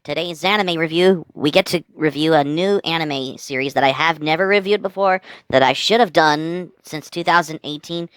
Today's anime review, we get to review a new anime series that I have never reviewed before, that I should have done since 2018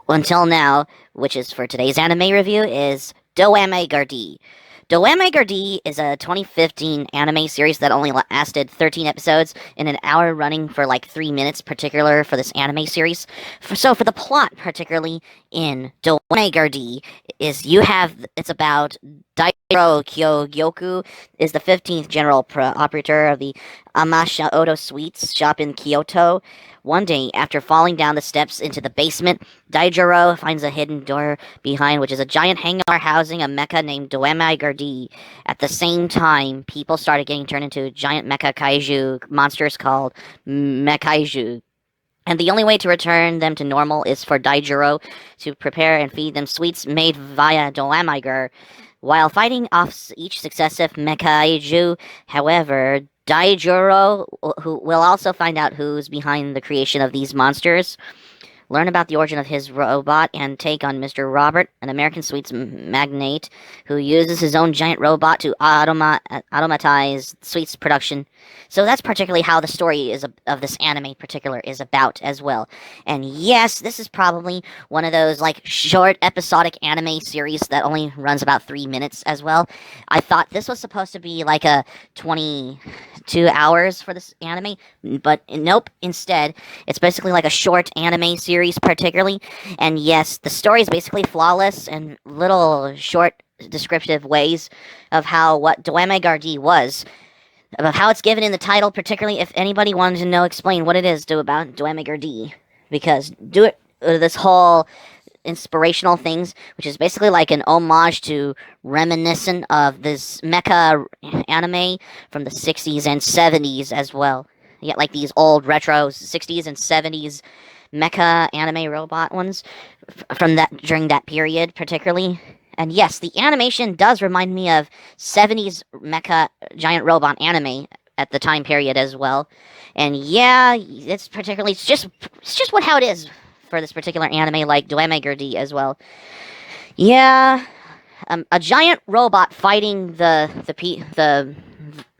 until now, which is for today's anime review, is Doamygar-D. Doamygar-D is a 2015 anime series that only lasted 13 episodes in an hour, running for like 3 minutes, particular for this anime series. For the plot, particularly in Doamygar-D, is it's about Dairo Kyogyoku is the 15th general operator of the Amasha Odo Sweets shop in Kyoto. One day, after falling down the steps into the basement, Daijiro finds a hidden door behind, which is a giant hangar housing a mecha named Doamygar-D. At the same time, people started getting turned into giant mecha kaiju monsters called Mekaiju. And the only way to return them to normal is for Daijiro to prepare and feed them sweets made via Doamygar. While fighting off each successive Mekaiju, however, Daijiro who will also find out who's behind the creation of these monsters, learn about the origin of his robot, and take on Mr. Robert, an American sweets magnate who uses his own giant robot to automatize sweets production. So that's particularly how the story of this anime particular is about as well. And yes, this is probably one of those like short episodic anime series that only runs about 3 minutes as well. I thought this was supposed to be like a 22 hours for this anime, but nope. Instead, it's basically like a short anime series, particularly. And yes, the story is basically flawless and little short descriptive ways of how what Doamygar-D was, about how it's given in the title, particularly if anybody wanted to know, explain what it is to about Doamygar-D, because this whole inspirational things, which is basically like an homage to reminiscent of this mecha anime from the 60s and 70s as well. You get like these old retro 60s and 70s mecha anime robot ones from that during that period particularly. And yes, the animation does remind me of 70s mecha giant robot anime at the time period as well. And yeah, it's just what how it is for this particular anime like Doamygar-D as well. Yeah, a giant robot fighting the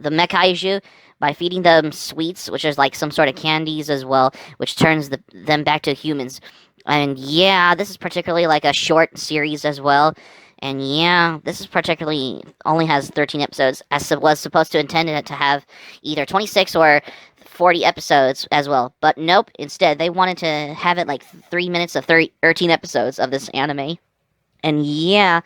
Mekaiju by feeding them sweets, which is like some sort of candies as well, which turns them back to humans. And yeah, this is particularly like a short series as well. And yeah, this is particularly only has 13 episodes, as it was supposed to intended it to have either 26 or 40 episodes as well. But nope, instead they wanted to have it like 3 minutes of 13 episodes of this anime. And yeah,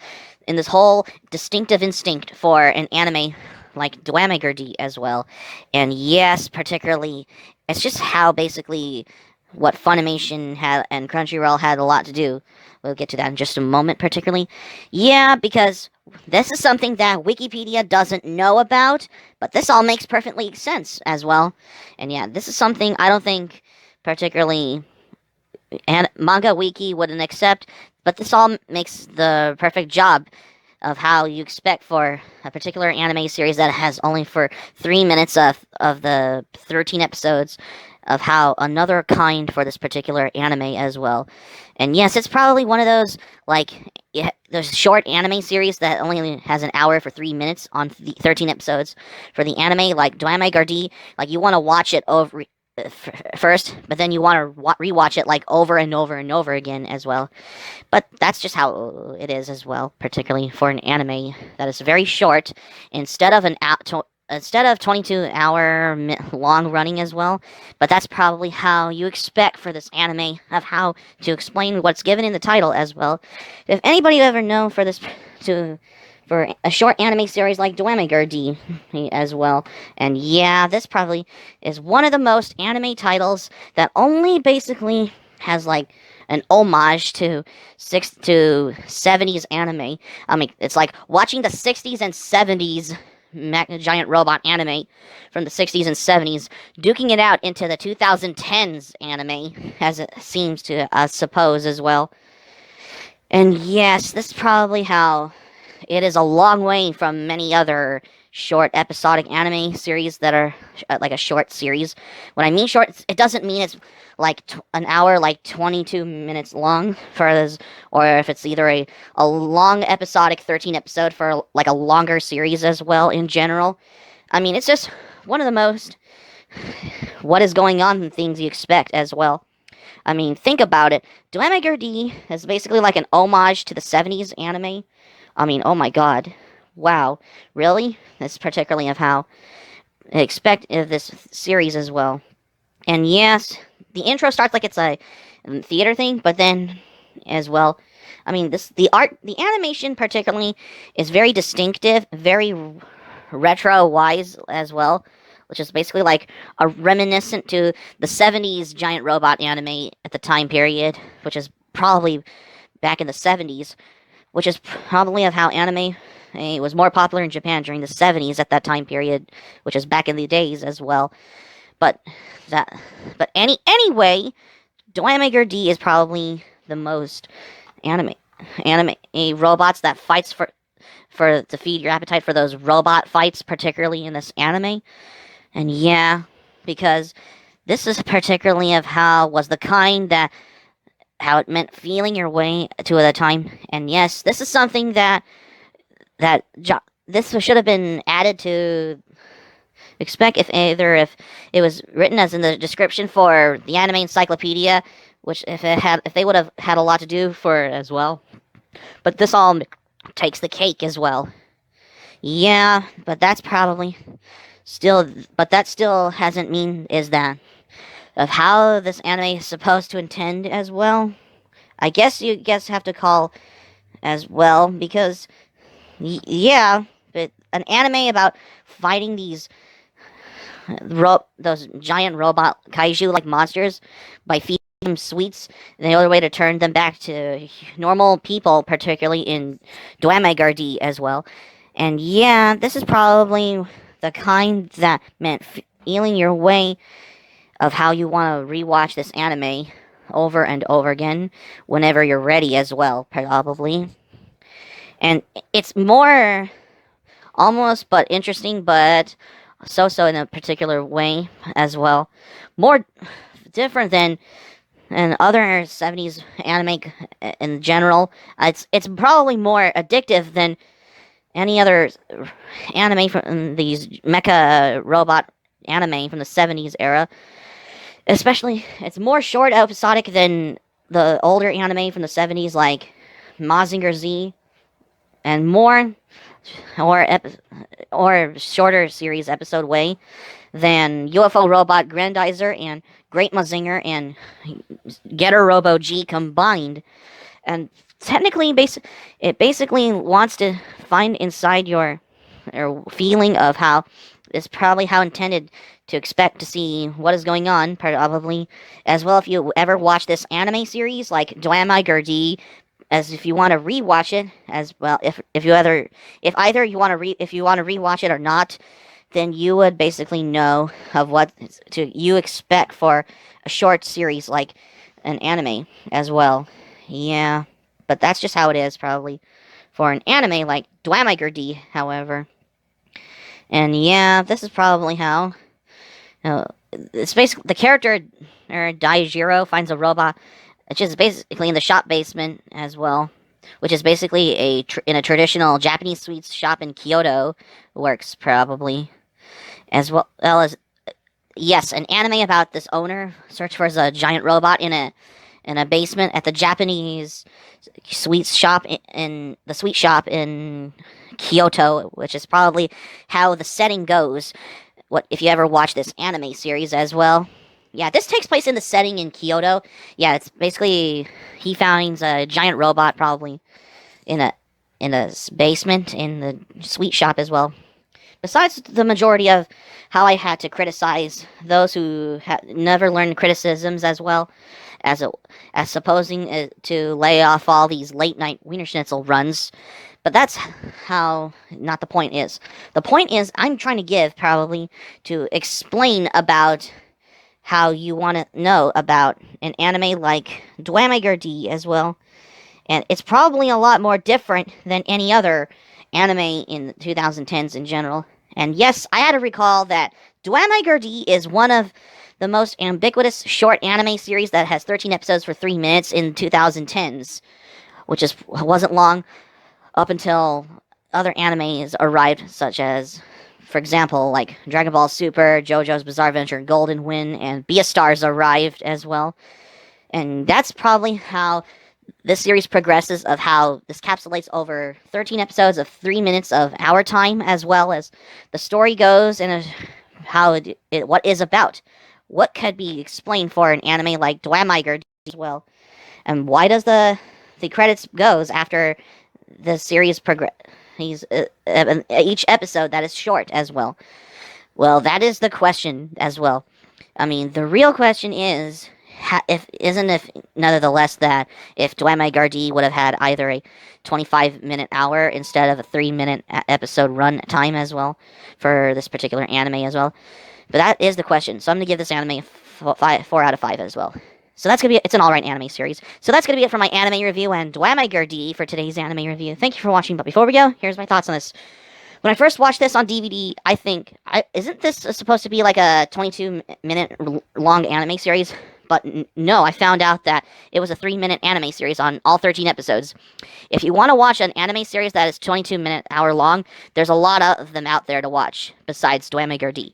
in this whole distinctive instinct for an anime like Doamygar-D as well. And yes, particularly, it's just how basically what Funimation had and Crunchyroll had a lot to do. We'll get to that in just a moment, particularly. Yeah, because this is something that Wikipedia doesn't know about, but this all makes perfectly sense as well. And yeah, this is something I don't think particularly and Manga Wiki wouldn't accept, but this all makes the perfect job of how you expect for a particular anime series that has only for 3 minutes of the 13 episodes of how another kind for this particular anime as well. And yes, it's probably one of those like those short anime series that only has an hour for 3 minutes on the 13 episodes. For the anime like Doamygar-D, like you want to watch it over first, but then you want to rewatch it like over and over and over again as well. But that's just how it is as well, particularly for an anime that is very short. Instead of 22-hour long running as well, but that's probably how you expect for this anime of how to explain what's given in the title as well. If anybody ever know for this to for a short anime series like Doamygar-D as well. And yeah, this probably is one of the most anime titles that only basically has like an homage to 70s anime. I mean, it's like watching the 60s and 70s giant robot anime from the 60s and 70s, duking it out into the 2010s anime, as it seems to suppose as well. And yes, this is probably how it is a long way from many other short episodic anime series that are like a short series. When I mean short, it doesn't mean it's like an hour, like 22 minutes long for this, or if it's either a long episodic 13 episode for like a longer series as well in general. I mean, it's just one of the most what is going on things you expect as well. I mean, think about it. Doamygar-D is basically like an homage to the 70s anime. I mean, oh my god. Wow. Really? That's particularly of how I expect of this series as well. And yes, the intro starts like it's a theater thing, but then as well, I mean, the animation particularly is very distinctive, very retro-wise as well, which is basically like a reminiscent to the 70s giant robot anime at the time period, which is probably back in the 70s, which is probably of how anime was more popular in Japan during the 70s at that time period, which is back in the days as well. But that, anyway, Doamygar-D is probably the most anime robots that fights for to feed your appetite for those robot fights, particularly in this anime. And yeah, because this is particularly of how was the kind that how it meant feeling your way to the time. And yes, this is something that this should have been added to expect if it was written as in the description for the anime encyclopedia, which if they would have had a lot to do for it as well. But this all takes the cake as well. Yeah, but that's probably still, but that still hasn't mean is that of how this anime is supposed to intend as well. I guess you have to call as well because yeah, but an anime about fighting those giant robot kaiju like monsters by feeding them sweets. And the only way to turn them back to normal people, particularly in Doamygar-D as well. And yeah, this is probably the kind that meant feeling your way of how you want to rewatch this anime over and over again whenever you're ready as well, probably. And it's more almost but interesting, but so in a particular way as well. More different than other 70s anime in general. It's probably more addictive than any other anime from these mecha robot anime from the 70s era. Especially, it's more short episodic than the older anime from the 70s like Mazinger Z, and more or shorter series episode way than UFO Robot Grandizer and Great Mazinger and Getter Robo G combined. And technically, it basically wants to find inside your feeling of how it's probably how intended to expect to see what is going on, probably as well. If you ever watch this anime series like Doamygar-D, as if you want to rewatch it as well, if either you want to rewatch it or not, then you would basically know of what you expect for a short series like an anime as well. Yeah, but that's just how it is probably for an anime like Doamygar-D, however. And yeah, this is probably how. It's basically the character or Daijiro finds a robot, which is basically in the shop basement as well, which is basically in a traditional Japanese sweets shop in Kyoto. Works probably as well as yes, an anime about this owner search for a giant robot in a basement at the Japanese sweets shop in the sweet shop in Kyoto, which is probably how the setting goes. What if you ever watch this anime series as well? Yeah, this takes place in the setting in Kyoto. Yeah, it's basically he finds a giant robot probably in a basement in the sweet shop as well. Besides the majority of how I had to criticize those who never learned criticisms as well as supposing to lay off all these late night Wiener Schnitzel runs. But that's how not the point is. The point is I'm trying to give probably to explain about how you want to know about an anime like Doamygar-D as well. And it's probably a lot more different than any other anime in the 2010s in general. And yes, I had to recall that Doamygar-D is one of the most ubiquitous short anime series that has 13 episodes for 3 minutes in 2010s, which wasn't long up until other animes arrived, such as, for example, like Dragon Ball Super, JoJo's Bizarre Adventure, Golden Wind, and Beastars arrived as well. And that's probably how this series progresses, of how this capsulates over 13 episodes of 3 minutes of our time, as well as the story goes and how what is about. What could be explained for an anime like Doamygar as well, and why does the credits goes after the series progress? Each episode that is short as well. Well, that is the question as well. I mean, the real question is, if nonetheless that if Doamygar-D would have had either a 25-minute hour instead of a 3-minute episode run time as well for this particular anime as well. But that is the question. So I'm gonna give this anime a 4 out of 5 as well. So that's gonna be it's an alright anime series. So that's gonna be it for my anime review and Doamygar-D for today's anime review. Thank you for watching. But before we go, here's my thoughts on this. When I first watched this on DVD, I think, isn't this supposed to be like a 22-minute long anime series? But no, I found out that it was a 3-minute anime series on all 13 episodes. If you want to watch an anime series that is 22-minute hour long, there's a lot of them out there to watch besides Doamygar-D.